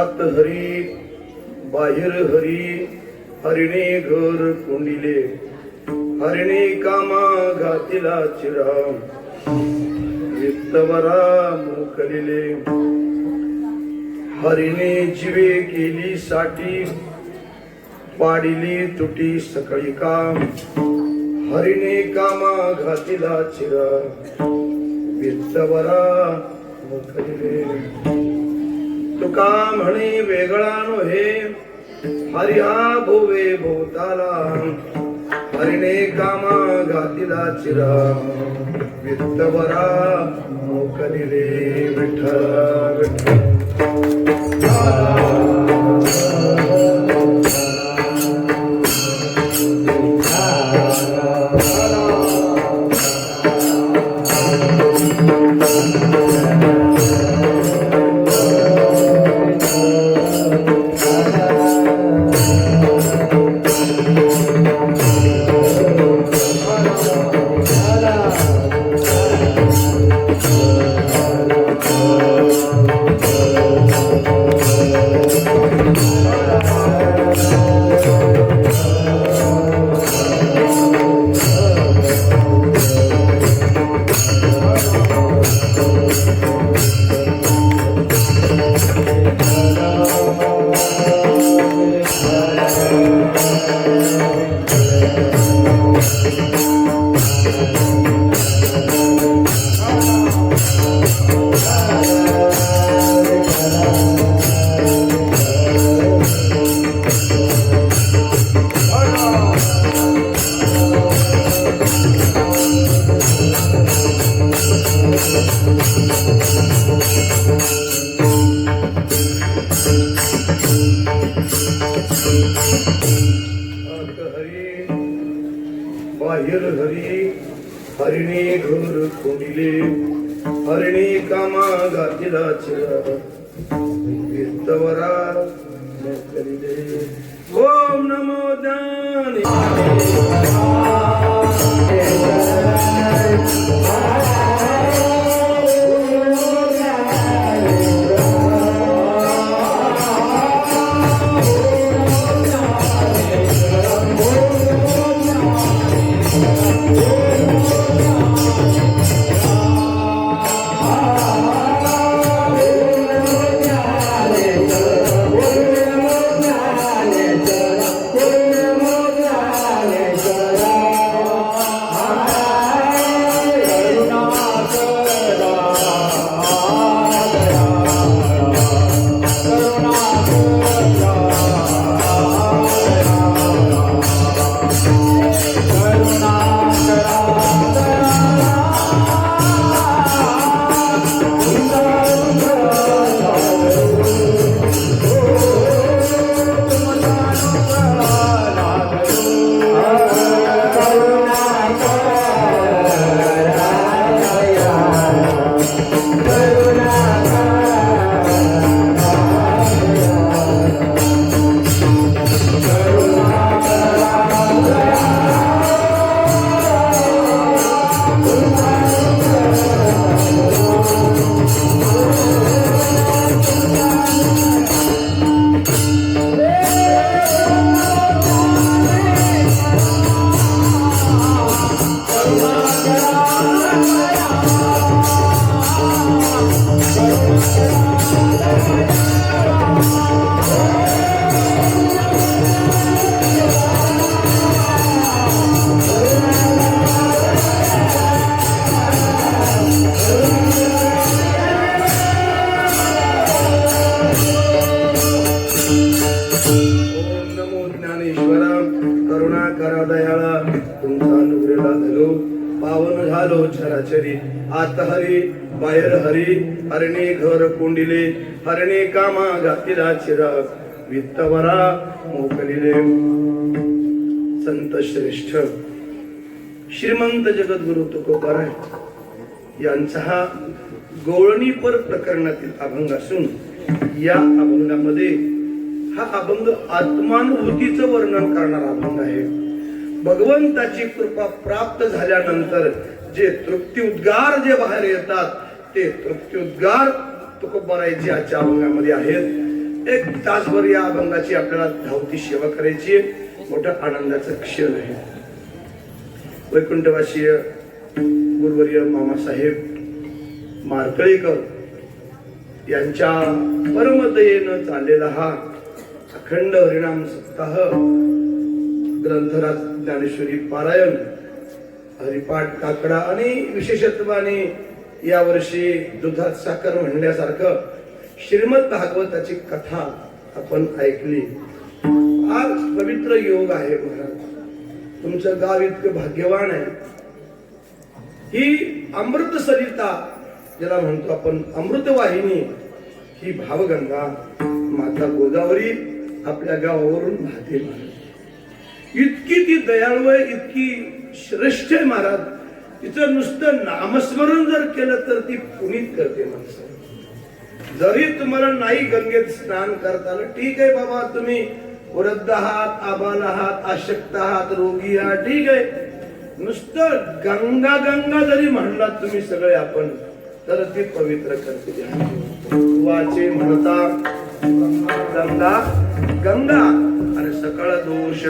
आत हरी बाहेर हरी हरिणे घर कोंडिले हरिणे कामा घातिला चिरा वित्तवरा मोकलिले हरिणे जीवे केली साठी पाडिली तुटी सकळी काम हरिणे कामा घातिला चिरा वित्तवरा मोकलिले तुका म्हणे वेगळा नव्हे हरी हा भोवे भोवताला हरिणे कामा घातिला चिरा वित्तवरा मोकलिले विठ्ठल विठ्ठल बाहेर हरी हरिणे घर कोंडिले हरिणे कामा घातिला चिरा वित्तवरा मोकलिले ओम नमो ज्ञानेश्वराय करुणाकरा दयाळा तुमचा अनुग्रह धरो पावन झालो चराचरी आत हरी बाहेर हरी हरणे घर कोंडिले हरणे कामा घातिला चिरा वित्तवरा मोकलिले संत श्रेष्ठ श्रीमंत जगद्गुरु तुकोबाराय यांचा हा गवळणीपर प्रकरणातील अभंग असून या अभंगामध्ये हा अभंग आत्मानुभूतीचं वर्णन करणारा अभंग आहे। भगवंताची कृपा प्राप्त झाल्यानंतर जे तृप्ती उद्गार जे बाहेर येतात ते तृप्ती उद्गार तुकोबारायची आजच्या अभंगामध्ये आहेत. एक तासभर या अभंगाची आपल्याला धावती सेवा करायची आहे. मोठा आनंदाचा क्षण आहे. वैकुंठवासीय गुरुवर्य मामासाहेब मारकळेकर यांच्या परमदयेनं चाललेला हा अखंड हरिनाम सप्ताह, ग्रंथराज ज्ञानेश्वरी पारायण, हरिपाठ काकडा आणि विशेषत्वाने यावर्षी दुधात साखर म्हणल्यासारखं श्रीमद भागवताची कथा आपण ऐकली. आज पवित्र योग आहे महाराज. तुमचं गाव इतकं भाग्यवान आहे. ही अमृत सरिता ज्याला म्हणतो आपण अमृतवाहिनी, ही भावगंगा माता गोदावरी आपल्या गावावरून वाहते महाराज. इतकी ती दयाळू आहे, इतकी श्रेष्ठ आहे महाराज. तिचं नुसतं नामस्मरण जर केलं तर ती पुनीत करते माणसं. जरी तुम्हाला नाही गंगेत स्नान करता आलं, ठीक आहे बाबा, तुम्ही वृद्ध आहात, आबाल आहात, अशक्त आहात, रोगी आहात, ठीक आहे. नुसतं गंगा गंगा जरी म्हणलात तुम्ही सगळे आपण, तर ती पवित्र करते. वाचे म्हणता गंगा गंगा आणि सकळ दोष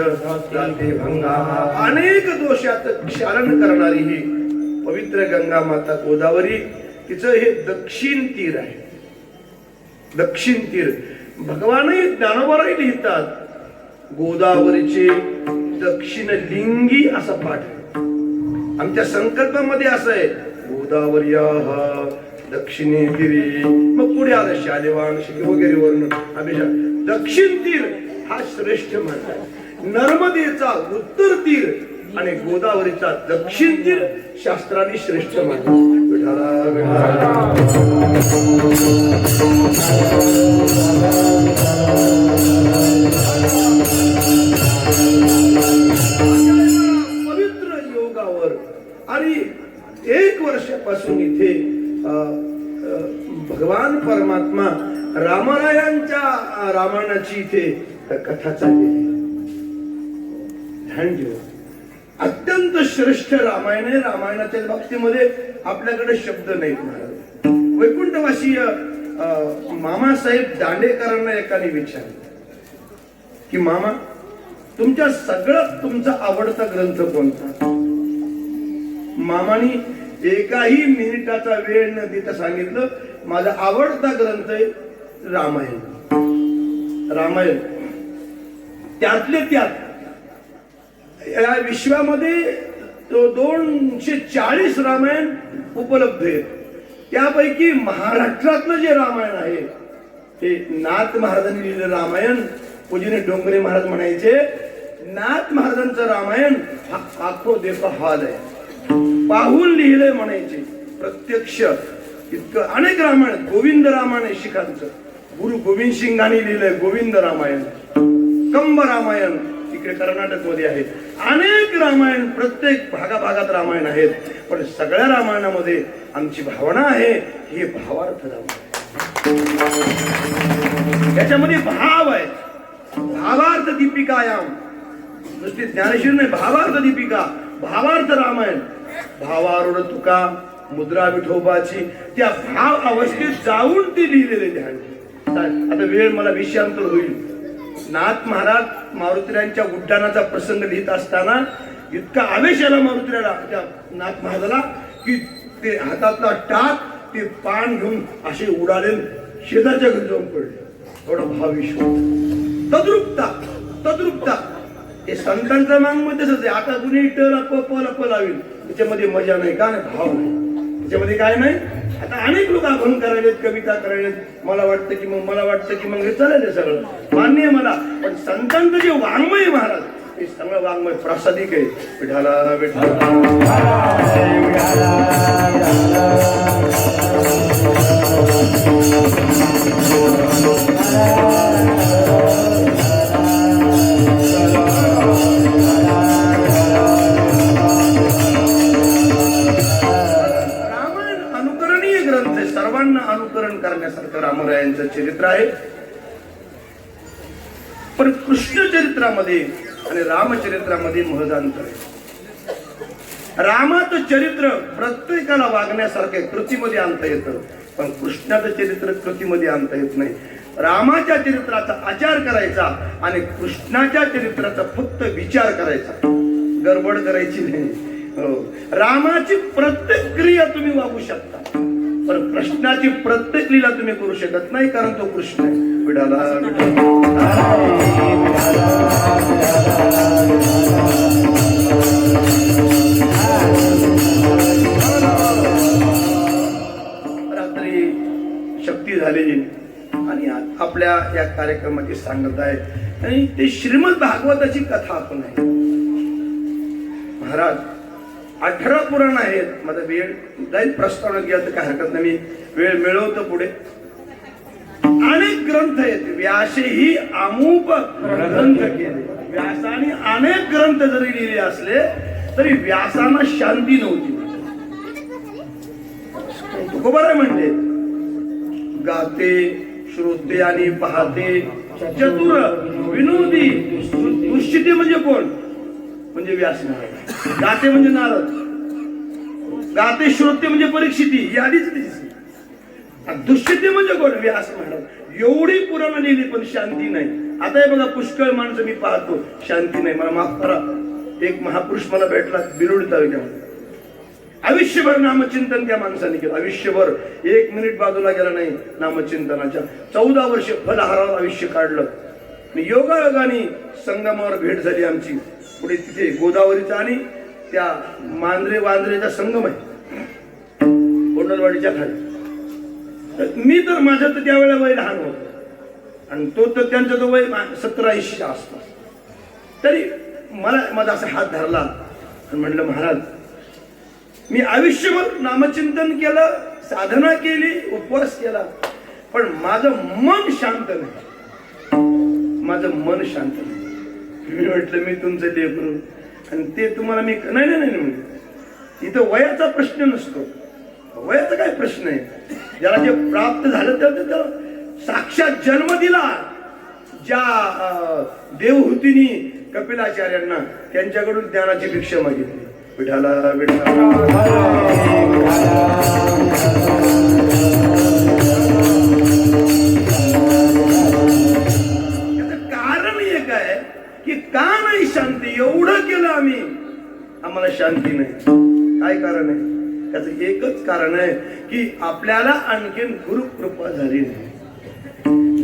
जाते भंगा. अनेक दोषात क्षालन करणारी ही पवित्र गंगा माता गोदावरी, तिचं हे दक्षिण तीर आहे. दक्षिण तीर भगवानही ज्ञानोबाराही लिहितात, गोदावरीचे दक्षिण लिंगी असा पाठ. आमच्या संकल्पामध्ये असं आहे, गोदावरी दक्षिणे तीरी. मग पुढे आलं शालेवान वगैरे वर्ण अभिषेक. दक्षिण तीर हा श्रेष्ठ म्हणतात. नर्मदेचा उत्तर तीर आणि गोदावरीचा दक्षिण तीर शास्त्राने श्रेष्ठ म्हणतात. पवित्र योगावर आणि 1 वर्षापासून इथे भगवान परमात्मा रामरायांच्या रामायणाची इथे कथा चालली. ध्यान ठेवा, अत्यंत श्रेष्ठ रामायण आहे. रामायणाच्या बाबतीमध्ये आपल्याकडे शब्द नाहीत महाराज. वैकुंठवासीय मामासाहेब दांडेकरांना एकाने विचारलं की मामा, तुमच्या सगळ्यात तुमचा आवडता ग्रंथ कोणता? मामानी एकाही मिनिटाचा वेळ न देता सांगितलं, माझा आवडता ग्रंथ आहे रामायण. रामायण त्यातले त्यात या विश्वामध्ये 240 रामायण उपलब्ध आहेत. त्यापैकी महाराष्ट्रातलं जे रामायण आहे हे नाथ महाराजांनी लिहिलेलं रामायण. पूजनीय डोंगरे महाराज म्हणायचे, नाथ महाराजांचं रामायण हा आखो देखो हाल आहे, पाहून लिहिलंय म्हणायचे. प्रत्यक्ष इतकं अनेक रामायण. गोविंद रामायण आहे शिखांचं, गुरु गोविंद सिंगांनी लिहिलंय गोविंद रामायण. कंब रामायण इकडे कर्नाटक मध्ये आहे. अनेक रामायण, प्रत्येक भागाभागात रामायण आहेत. पण सगळ्या रामायणामध्ये आमची भावना आहे हे भावार्थ रामायण. याच्यामध्ये भाव आहे. भावार्थ दीपिकायाम, नुसती ज्ञानेश्वर नाही, भावार्थ दीपिका, भावार्थ रामायण. भावारूढ तुका मुद्रा विठोबाची, त्या भाव अवस्थेत जाऊन ती लिहिलेले ध्यान. आता वेळ मला विषयांतर होईल. नाथ महाराज मारुतीरायांच्या उड्डाणाचा प्रसंग लिहित असताना इतका आवेश आला मारुतीराला, त्या नाथ महाराजाला, की ते हातातला टाक ते पान घेऊन असे उडाले, शेजारच्या घरी जाऊन पडले. एवढा भाव विश्व. तद्रुपता हे संतांचा मांग मध्ये तसंच आहे. आता कुणी टल लावेल, त्याच्यामध्ये मजा नाही. का नाही? भाव नाही त्याच्यामध्ये. काय नाही. आता अनेक लोक अभंग करायलेत, कविता करायलेत. मला वाटतं की मग हे चालेल सगळं मान्य आहे मला. पण संतांचं जे वाङ्मय महाराज, हे सगळं वाङ्मय प्रासादिक आहे. विठाला अनुकरण करण्यासारखं रामरायांचं चरित्र आहे. पण कृष्ण चरित्रामध्ये आणि रामचरित्रामध्ये महदांतर आहे. रामाचं चरित्र प्रत्येकाला वागण्यासारखे कृतीमध्ये आणता येतं. पण कृष्णाचं चरित्र कृतीमध्ये आणता येत नाही. रामाच्या चरित्राचा आचार करायचा आणि कृष्णाच्या चरित्राचा फक्त विचार करायचा, गडबड करायची नाही. हो, रामाची प्रत्येक क्रिया तुम्ही वागू शकता, पण कृष्णाची प्रत्येक लीला तुम्ही करू शकत नाही, कारण तो कृष्ण आहे. विठाला रात्री शक्ती झाली आणि आपल्या या कार्यक्रमाची सांगत आहे आणि ते श्रीमद भागवताची कथा आपण आहे. महाराज 18 पुराण आहेत. माझा वेळ जाईल प्रस्तावना घ्या तर काय हरकत नाही, मी वेळ मिळवतो पुढे. अनेक ग्रंथ आहेत. व्यासेही अमुक ग्रंथ केले. व्यासाने अनेक ग्रंथ जरी लिहिले असले तरी व्यासांना शांती नव्हती. तुकोबाराय म्हणले, गाते श्रोते आणि पाहते चतुर विनोदी. दुष्यते म्हणजे कोण? म्हणजे व्यास महाराज. गाते म्हणजे नारद. गाते श्रोते म्हणजे परीक्षिती, ही आधीच दिसली. दुष्यते म्हणजे कोण? व्यास महाराज. एवढी पुराणं लिहिली पण शांती नाही. आता हे बघा, पुष्कळ माणसं मी पाहतो शांती नाही. मला माफ करा, एक महापुरुष मला भेटला बिलोडी तालुक्यामध्ये. आयुष्यभर नामचिंतन त्या माणसाने केलं. आयुष्यभर 1 मिनिट बाजूला गेला नाही नामचिंतनाच्या. 14 वर्ष फलहारावर आयुष्य काढलं. आणि योगायोगाने संगमावर भेट झाली आमची. पुढे तिथे गोदावरीचा आणि त्या वांद्रेचा संगम आहे कोंडलवाडीच्या खाली. मी तर माझं तर त्यावेळेला वय लहान होत आणि तो तर त्यांचं तो वय 17-80 आसपास. तरी मला माझा असा हात धरला आणि म्हणलं, महाराज मी आयुष्यभर नामचिंतन केलं, साधना केली, उपवास केला, पण माझं मन शांत नाही. माझं मन शांत नाही. मी म्हटलं, मी तुमचं लेकरू आणि ते तुम्हाला मी नाही नाही नाही नाही, इथं वयाचा प्रश्न नसतो. वयाचा काय प्रश्न आहे? ज्याला जे प्राप्त झालं त्याला साक्षात जन्म दिला. ज्या देवहूतीनी कपिलाचार्यांना त्यांच्याकडून ज्ञानाची भिक्षा मागितली. विठाला विठाला याचं कारण एक आहे की का नाही शांती? एवढं केलं आम्ही, आम्हाला शांती नाही. काय कारण आहे? त्याचं एकच कारण आहे की आपल्याला आणखीन गुरुकृपा झाली नाही.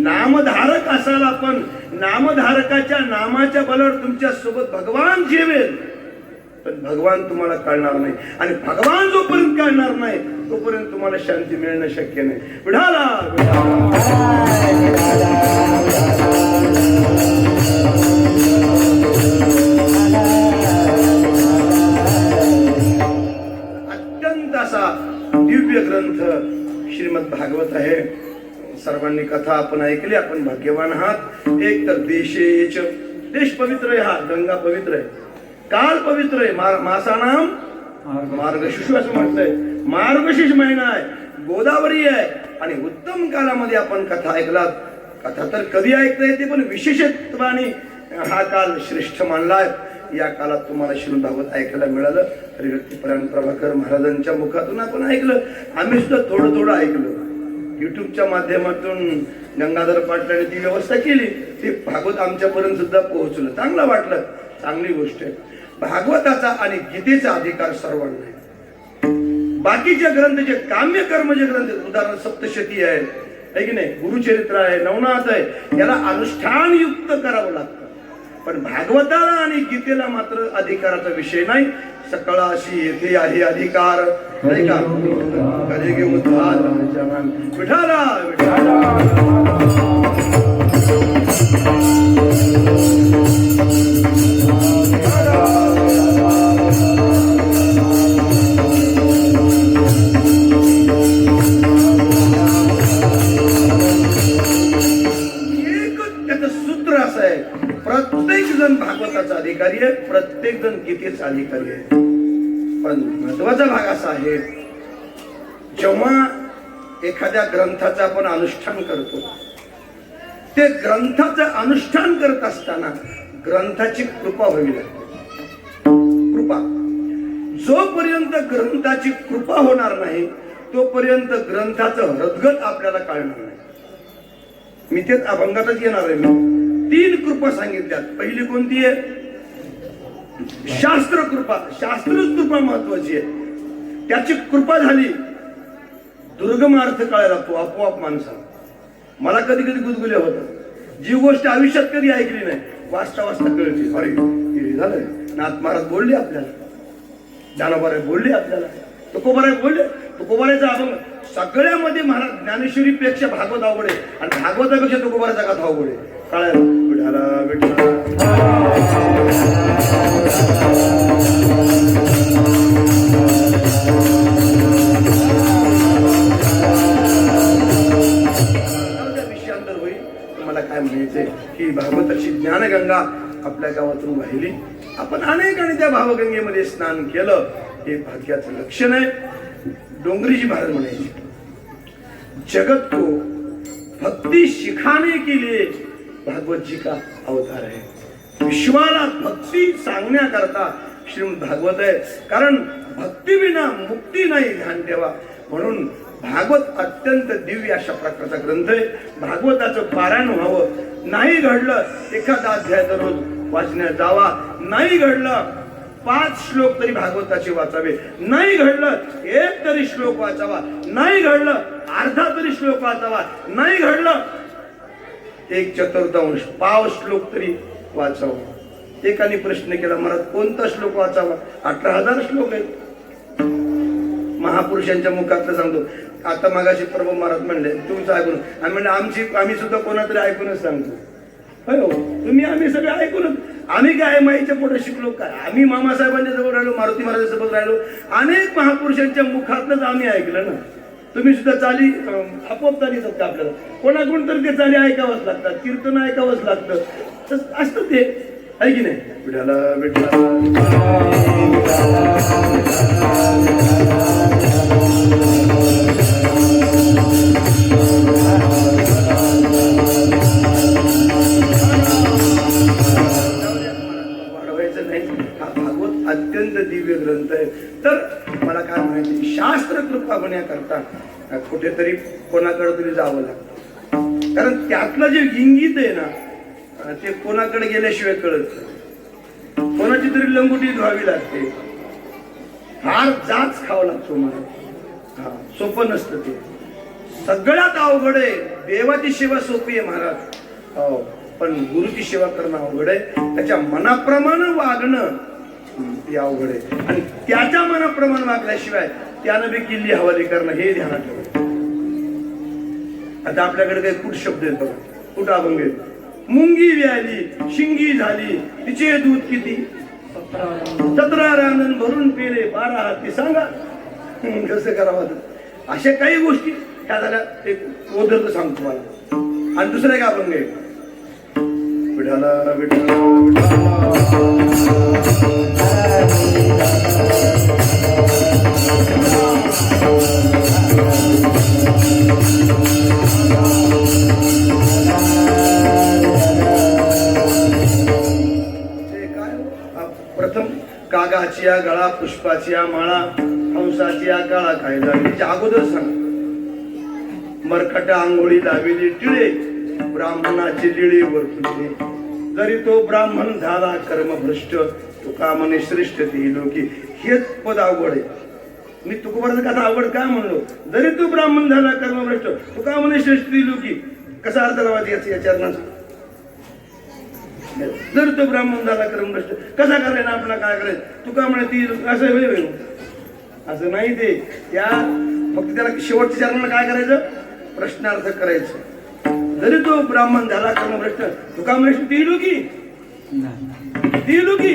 नामधारक असाल आपण, नामधारकाच्या नामाच्या बलावर तुमच्या सोबत भगवान जेवेल, पण भगवान तुम्हाला कळणार नाही. आणि भगवान जोपर्यंत कळणार नाही तोपर्यंत तुम्हाला शांती मिळणं शक्य नाही. विठाला अत्यंत असा दिव्य ग्रंथ श्रीमद भागवत आहे. सर्वांनी कथा आपण ऐकली. आपण भाग्यवान आहात. एक तर देश पवित्र आहे, हा गंगा पवित्र आहे, काल पवित्र आहे, मासानाम मार्गशीर्ष असं म्हटलंय. मार्गशीर्ष महिना आहे, गोदावरी आहे आणि उत्तम कालामध्ये आपण कथा ऐकलात. कथा तर कधी ऐकता येते, पण विशेषत्वाने हा काल श्रेष्ठ मानलाय. या काळात तुम्हाला श्रीमद भागवत ऐकायला मिळालं. हरिभक्तीपरायण प्रभाकर महाराजांच्या मुखातून आपण ऐकलं. आम्ही सुद्धा थोडं थोडं ऐकलं. युट्यूबच्या माध्यमातून गंगाधर पाटलांनी ती व्यवस्था केली. ते भागवत आमच्यापर्यंत सुद्धा पोहोचलं. चांगलं वाटलं, चांगली गोष्ट आहे. भागवताचा आणि गीतेचा अधिकार सर्वांना आहे. बाकीचे ग्रंथ जे काम्य कर्म जे ग्रंथ, उदाहरण सप्तशती आहे की नाही, गुरुचरित्र आहे, नवनाथ आहे, याला अनुष्ठान युक्त करावं लागतं. पण भागवताला आणि गीतेला मात्र अधिकाराचा विषय नाही. सकळाशी येथे आहे अधिकार, नाही का? कलिगे उद्धार विठाला विठाला. प्रत्येक जण भागवताचा अधिकारी आहे, प्रत्येक जण गीतेचा अधिकारी आहे. पण महत्वाचा भाग असा आहे, जेव्हा एखाद्या ग्रंथाचं आपण अनुष्ठान करतो, ते ग्रंथाचं अनुष्ठान करत असताना ग्रंथाची कृपा व्हावी लागते. कृपा जोपर्यंत ग्रंथाची कृपा होणार नाही तोपर्यंत ग्रंथाचं हृदगत आपल्याला कळणार नाही. मी तेच अभंगातच येणार आहे. मी 3 कृपा सांगितल्यात. पहिली कोणती आहे? शास्त्र कृपा. शास्त्रच कृपा महत्वाची आहे. त्याची कृपा झाली, दुर्गम अर्थ कळायला लागतो आपोआप माणसाला. मला कधी कधी गुदगुल्या होतात. जी गोष्ट आयुष्यात कधी ऐकली नाही, वाचता वाचता कळते. अरे हे झालंय. नाथ महाराज बोलले आपल्याला, ज्ञानोबाराय बोलले आपल्याला, तुकोबाराय बोलले. तुकोबारायचा अभंग सगळ्यामध्ये महाराज ज्ञानेश्वरीपेक्षा भागवत अवघड आहे, आणि भागवतापेक्षा तुकोबारायचा कथा अवघड आहे. कळायला विठाला विठाला. विषयांतर होईल. मला काय म्हणायचंय की भागवताची ज्ञानगंगा आपल्या गावातून वाहिली. आपण अनेकांनी त्या भावगंगेमध्ये स्नान केलं, हे भाग्याचं लक्षण आहे. डोंगरीजी महाराज म्हणायचे, जगत को भक्ति सिखाने के लिए भागवत जी का अवतार है. विश्वाला भक्ती सांगण्याकरता श्रीमद भागवत आहे. कारण भक्ती विना मुक्ती नाही, ध्यान ठेवा. म्हणून भागवत अत्यंत दिव्य अशा प्रकारचा ग्रंथ आहे. भागवताचं पारायण व्हावं. नाही घडलं एखादा अध्याय दररोज वाचण्यात जावा. नाही घडलं 5 श्लोक तरी भागवताचे वाचावे. नाही घडलं 1 तरी श्लोक वाचावा. नाही घडलं अर्धा तरी श्लोक वाचावा. नाही घडलं 1/4 पाव श्लोक तरी वाचावा. एकाने प्रश्न केला, महाराज कोणता श्लोक वाचावा? 18,000 श्लोक आहेत. महापुरुषांच्या मुखातलं सांगतो. आता मगाशी प्रभू महाराज म्हणले तुमचं ऐकून, आणि म्हणले आम्ही सुद्धा कोणातरी ऐकूनच सांगतो. हो तुम्ही आम्ही सगळे ऐकूनच. आम्ही काय माईच्या पोटात शिकलो काय? आम्ही मामासाहेबांच्या जवळ राहिलो, मारुती महाराजांसोबत राहिलो. अनेक महापुरुषांच्या मुखातलंच आम्ही ऐकलं ना. तुम्ही सुद्धा चाली आपोआप चाली शकता. आपल्याला कोणाकडून तर ते चाली ऐकावंच लागतात, कीर्तन ऐकावंच लागतं. असतं ते, आहे की नाही? विठाला विठाला. वाढवायचं नाही. हा भागवत अत्यंत दिव्य ग्रंथ आहे. तर मला काय म्हणायचं, शास्त्र कृपा होण्याकरता कुठेतरी कोणाकडे तरी जावं लागतं. कारण त्यातलं जे इंगित आहे ना, ते कोणाकडे गेल्याशिवाय कळत नाही. कोणाची तरी लंगुटी धुवावी लागते, फार जाच खावं लागतो. मला सोपं नसतं ते. सगळ्यात अवघड आहे. देवाची सेवा सोपी आहे महाराज, हो, पण गुरुची सेवा करणं अवघड आहे. त्याच्या मनाप्रमाणे वागणं ते अवघड आहे. आणि त्याच्या मनाप्रमाणे वागल्याशिवाय त्यानं बी किल्ली हवाली करणं हे ध्यानात ठेवा. आता आपल्याकडे काही कुठ शब्द आहेत बघा, कुठं अभंग आहेत. मुंगी व्याली शिंगी झाली, तिचे दूध किती 17 रानन भरून पेले 12 हाती. सांगा कसं करावं. अशा काही गोष्टी त्या झाल्या. एक उदाहरण सांगतो मला. आणि दुसरं एक अभंग आहे, विठाला विठाला. प्रथम कागाची गळा, पुष्पाची माळा, हंसाची काळा काय झाली. त्याच्या अगोदर सांग. मरकटा आंघोळी लाविली टिळे, ब्राह्मणाची लिळी वरतुले. जरी तो ब्राह्मण झाला कर्मभ्रष्ट, तुका म्हणे श्रेष्ठ ती लोकी. हेच पद अवघड आहे. मी तुकोबाराचं कथा अवघड काय म्हणलो? जरी तू ब्राह्मण झाला कर्मभ्रष्ट, तुका म्हणे श्रेष्ठ ती लोकी. कसा अर्थ लावायचा या चरणाचा? जर तो ब्राह्मण झाला कर्मभ्रष्ट, कसा करायला आपला काय करायचं? तुका म्हणे ती असं वेळ असं नाही. ते त्या फक्त त्याला शेवटच्या चरणाला काय करायचं? प्रश्नार्थ करायचं. जरी तो ब्राह्मण झाला कर्मभ्रष्ट, तुका म्हणे ती लोकी, ती लोकी.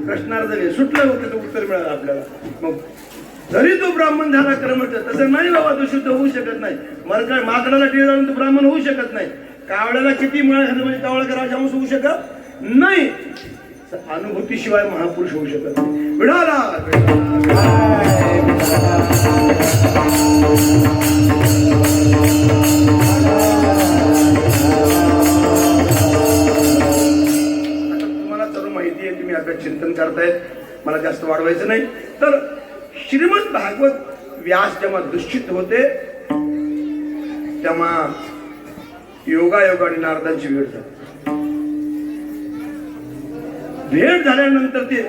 प्रश्नार्थ सुटलं होतं, तो उत्तर मिळालं आपल्याला. मग जरी तो ब्राह्मण झाला कर्मभ्रष्ट, तसं नाही बाबा, तो शुद्ध होऊ शकत नाही. माकडाला टिळ लावून तो ब्राह्मण होऊ शकत नाही. कावळ्याला किती मिळालं म्हणजे कावळा राजहंस होऊ शकत नाही. अनुभूतीशिवाय महापुरुष होऊ शकत नाही. विडाला तुम्हाला सर्व माहिती आहे. तुम्ही आता चिंतन करतायत, मला जास्त वाढवायचं नाही. तर श्रीमद भागवत व्यास जेव्हा दुष्चित होते तेव्हा योगायोगाने नारदांची भेट झाली. भेट झाल्यानंतर ते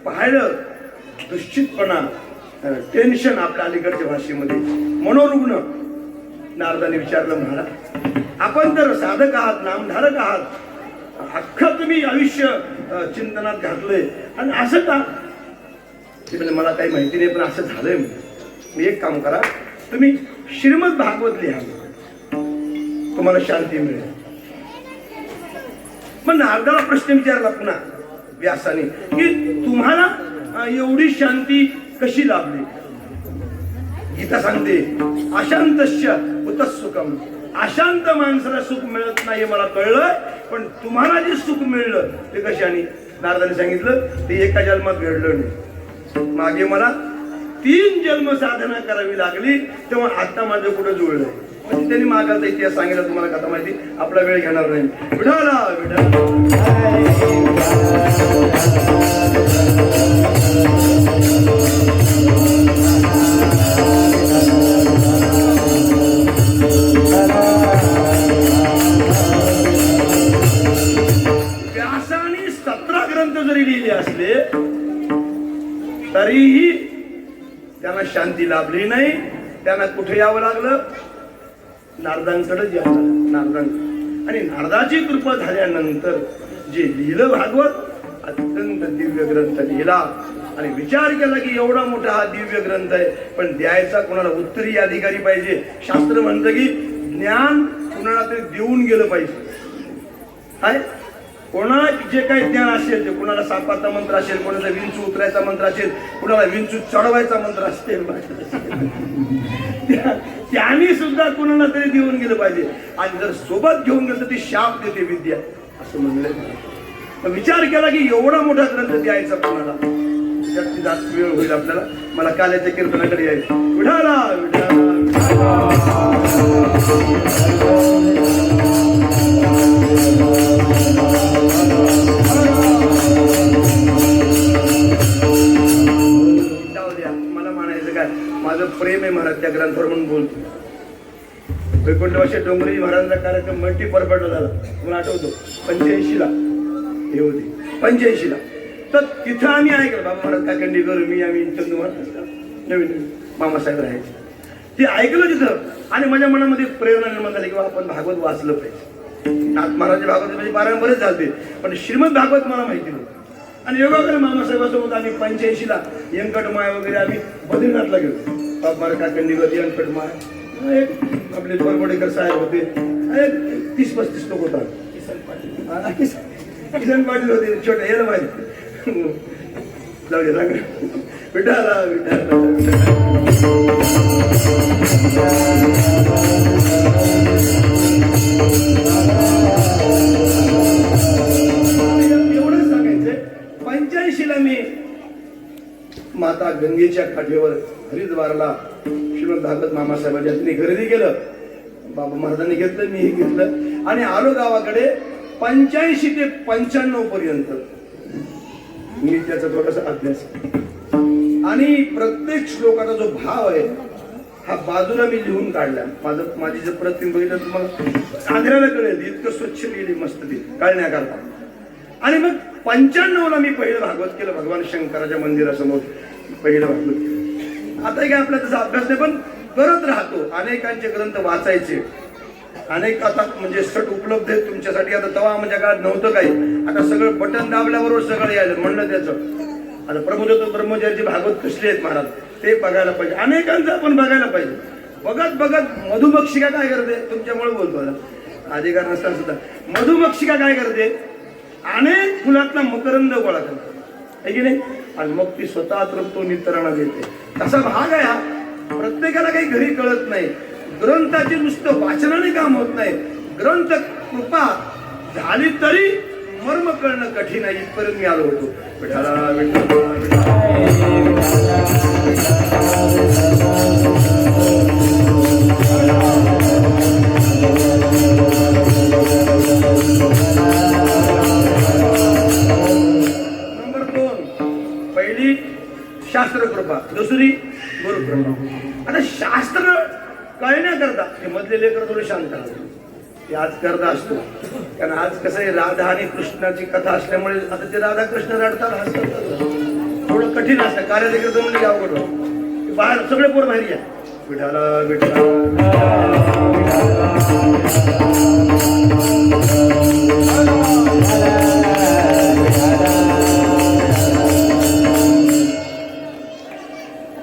पाहिलं दुश्चितपणा, टेन्शन आपल्या अलीकडच्या भाषेमध्ये मनोरुग्ण. नारदाने विचारलं, महाराज आपण तर साधक आहात, नामधारक आहात, अख्खं तुम्ही आयुष्य चिंतनात घातलंय आणि असं का? ते म्हणजे मला काही माहिती नाही पण असं झालंय. मी एक काम करा, तुम्ही श्रीमद भागवत लिहा, तुम्हाला शांती मिळेल. मग नारदाला प्रश्न विचारला पुन्हा व्यासाने की तुम्हाला एवढी शांती कशी लाभली? गीता सांगते अशांतस्य कुतः सुखम. अशांत माणसाला सुख मिळत नाही मला कळलं, पण तुम्हाला जे सुख मिळलं ते कशाने? नारदाने सांगितलं ते एका जन्मात घडलं नाही, मागे मला 3 जन्म साधना करावी लागली, तेव्हा आता माझं कुठं जुळलं. म्हणजे त्यांनी मागाचा इतिहास सांगितला, तुम्हाला कथा माहिती, आपला वेळ घेणार नाही. विठाला व्यासाने 17 ग्रंथ जरी लिहिले असले तरीही त्यांना शांती लाभली नाही. त्यांना कुठे यावं लागलं? नारदांकडे यावं लागलं, नारदांकडे. आणि नारदाची कृपा झाल्यानंतर जे लिहिलं भागवत अत्यंत दिव्य ग्रंथ लिहिला. आणि विचार केला की एवढा मोठा हा दिव्य ग्रंथ आहे, पण द्यायचा कोणाला उत्तरी अधिकारी पाहिजे. शास्त्र म्हणतं की ज्ञान कोणाला तरी देऊन गेलं पाहिजे. काय कोणाला जे काही ज्ञान असेल ते, कोणाला सापाचा मंत्र असेल, कोणाला विंचू उतरायचा मंत्र असेल, कोणाला विंचू चढवायचा मंत्र असेल, त्यांनी सुद्धा कोणाला तरी देऊन गेलं पाहिजे. आणि जर सोबत घेऊन गेलं तर ती शाप देते विद्या, असं म्हणलं. विचार केला की एवढा मोठा ग्रंथ द्यायचा कोणाला, जास्त वेळ होईल आपल्याला. मला काल्याच्या कीर्तनाकडे यायचं. विठाला मला म्हणायचं काय, माझं प्रेम आहे महाराज त्या ग्रंथावर म्हणून बोलतो. वैकुंठवासी डोंगरी महाराजांचा कार्यक्रम मल्टीपर्पज झाला, तुम्हाला आठवतो 85ला हे होते, 85ला. तर तिथं आम्ही ऐकलं, बाबा महाराज काकंडी करू, मी आम्ही चंदू महाराज नवीन मामासाहेब राहायचे, ते ऐकलं तिथं. आणि माझ्या मनामध्ये प्रेरणा निर्माण झाली की आपण भागवत वाचलं पाहिजे. नाथ महाराज भागवत म्हणजे पारायण बरेच झाले, पण श्रीमद भागवत मला माहिती नव्हतं. आणि योगाकडे मामासाहेबासोबत आम्ही 85ला यंकटमाय वगैरे आम्ही बद्रीनाथला गेलो. बाबा महाराज काकंडीकर, यंकटमाय, आपले परबडेकर साहेब होते, 30-35 लोक होतात. किसन पाटील होते, छोटे यायला पाहिजे. जाऊ दे, सांग विठाला एवढं सांगायचंय. 85ला मी माता गंगेच्या काठेवर हरिद्वारला श्रीमद भागवत मामासाहेबांच्या तिने खरेदी केलं. बाबा महाराजांनी घेतलं, मीही घेतलं आणि आलो गावाकडे. 85 ते 95 पर्यंत मी त्याचा थोडासा अभ्यास आणि प्रत्येक श्लोकाचा जो भाव आहे हा बाजूला मी लिहून काढला. माझी जर प्रतिम बघितलं तुम्हाला आंध्राला कळेल, इतकं स्वच्छ लिहिली मस्त ती काढण्याकरता. आणि मग 95ला मी पहिलं भागवत केलं, भगवान शंकराच्या मंदिरासमोर पहिलं भागवत केलं. आता काय आपला तसा अभ्यास नाही, पण करत राहतो. अनेकांचे ग्रंथ वाचायचे, अनेक आता म्हणजे सट उपलब्ध आहेत तुमच्यासाठी. आता तवा आमच्या काळात नव्हतं काही, आता सगळं बटन दाबल्याबरोबर सगळं यायला म्हणलं त्याचं. आता प्रभुदत्त ब्रह्मचार्याचे भागवत कसले आहेत महाराज ते बघायला पाहिजे, अनेकांचं आपण बघायला पाहिजे. बघत बघत मधुमक्षिका काय करते, तुमच्यामुळे बोलतो आता अधिकार नसताना सुद्धा, मधुमक्षिका काय करते, अनेक फुलातला मकरंद गोळा करते, आहे की नाही, आणि मग ती स्वतः तृप्तो नितरणा देते. तसा भाग आहे हा. प्रत्येकाला काही घरी कळत नाही. ग्रंथाचे नुसतं वाचनाने काम होत नाही, ग्रंथ कृपा झाली तरी मर्म कळणं कठीण आहे, इथपर्यंत मी आलो होतो. नंबर 2, पहिली शास्त्रकृपा, दुसरी गुरुकृपा. आता शास्त्र कळण्याकरता हे मधले लेकर थोडे शांत राहतो ते आज करता असतो. कारण आज कसं आहे, राधा आणि कृष्णाची कथा असल्यामुळे आता ते राधा कृष्ण रडतात हसतात, थोडं कठीण असतं कार्याला करतो म्हणजे अवघड होतं. बाहेर सगळे पोर बाहेर घ्या, विठाला विठाला.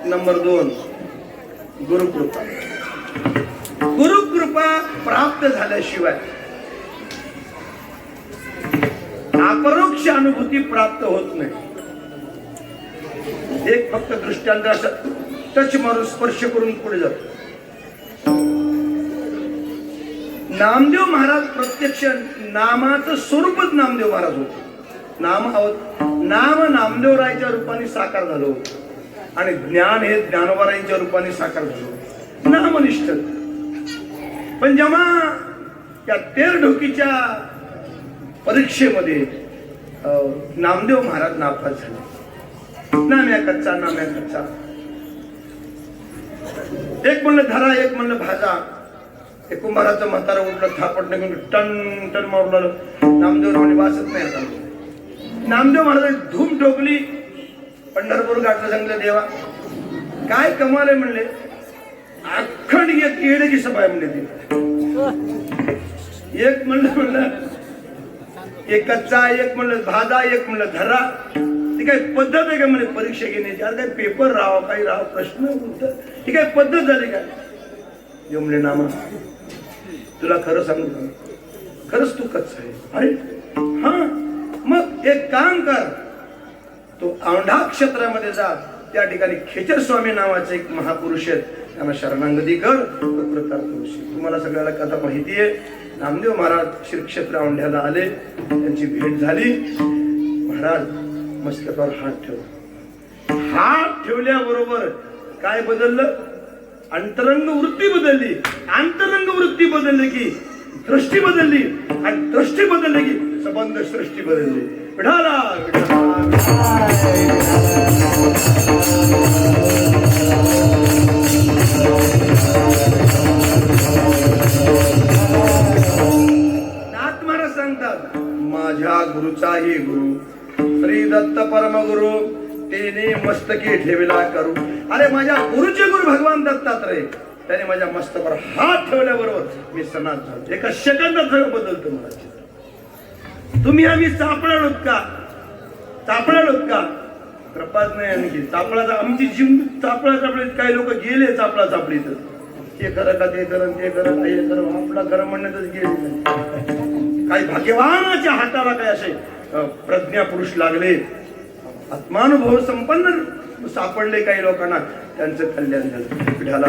नंबर 2, गुरुकृपा. गुरुकृपा प्राप्त झाल्याशिवाय अपरोक्ष अनुभूती प्राप्त होत नाही. एक फक्त दृष्टांत असं टच मारून स्पर्श करून पुढे जातो. नामदेव महाराज प्रत्यक्ष नामाचं स्वरूपच नामदेव महाराज होते. नाम नामदेवरायच्या रूपाने साकार झालं होतं आणि ज्ञान हे ज्ञानोबारायांच्या रूपाने साकार झालं होतं. नामनिष्ठ. पण जेव्हा त्या तेरढोकीच्या परीक्षेमध्ये नामदेव महाराज नापास झाले. नाम्या कच्चा. एक म्हणलं धरा, एक म्हणलं भाजा. एक कुंभाराचं म्हातारा उठलं, थापट निघून टन टन मारून आलं. नामदेव म्हणे वाचत नाही आता. नामदेव महाराज धूम ठोकली, पंढरपूर गाठलं. सांगलं देवा काय कमाल आहे म्हणले, अखंड एक केळीची सभा आहे म्हणले ती. एक म्हणलं एक कच्चा, एक म्हणलं भाजा, एक म्हणलं धरा. ती काय पद्धत आहे का म्हणे परीक्षा घेण्याची? अरे काय पेपर राहावं, काही राहावं, प्रश्न उत्तर, ही काय पद्धत झाली का? जे म्हणले नामा तुला खरं सांगू का, खरंच तू कच्चा आहे. अरे हा, मग एक काम कर, तो औंढा क्षेत्रामध्ये जा. त्या ठिकाणी खेचर स्वामी नावाचे एक महापुरुष आहेत, त्यांना शरणागती कर. तुम्हाला सगळ्याला कथा माहिती आहे. नामदेव महाराज श्री क्षेत्र औंढ्याला आले, त्यांची भेट झाली. महाराज मस्तकावर हात ठेवला. हात ठेवल्याबरोबर काय बदललं? अंतरंग वृत्ती बदलली. अंतरंग वृत्ती बदलली की दृष्टी बदलली, आणि दृष्टी बदलली की संबंध सृष्टी बदलली. विठाला नाथ महाराज सांगतात, माझ्या गुरुचाही गुरु श्री दत्त परमगुरु तेने मस्तकी ठेवला करू. अरे माझ्या गुरुचे गुरु भगवान दत्तात्रय, त्याने माझ्या मस्तकावर हात ठेवल्याबरोबर मी सनात झालो. एका सेकंदात सगळं बदलतो मला चित्र. तुम्ही आम्ही चापळालोत का? कृपाच नाही आणखी चापळाचा आमची जिम चापळा चापळीत काही लोक गेले चापळा चापळीत. ते खरं का ते खरं, ते खरं हे खरं, आपला खरं म्हणण्यातच गेले. काही भाग्यवानाच्या हाताला काय असे प्रज्ञा पुरुष लागले, आत्मानुभव संपन्न सापडले काही लोकांना, त्यांचं कल्याण झालं. विठाला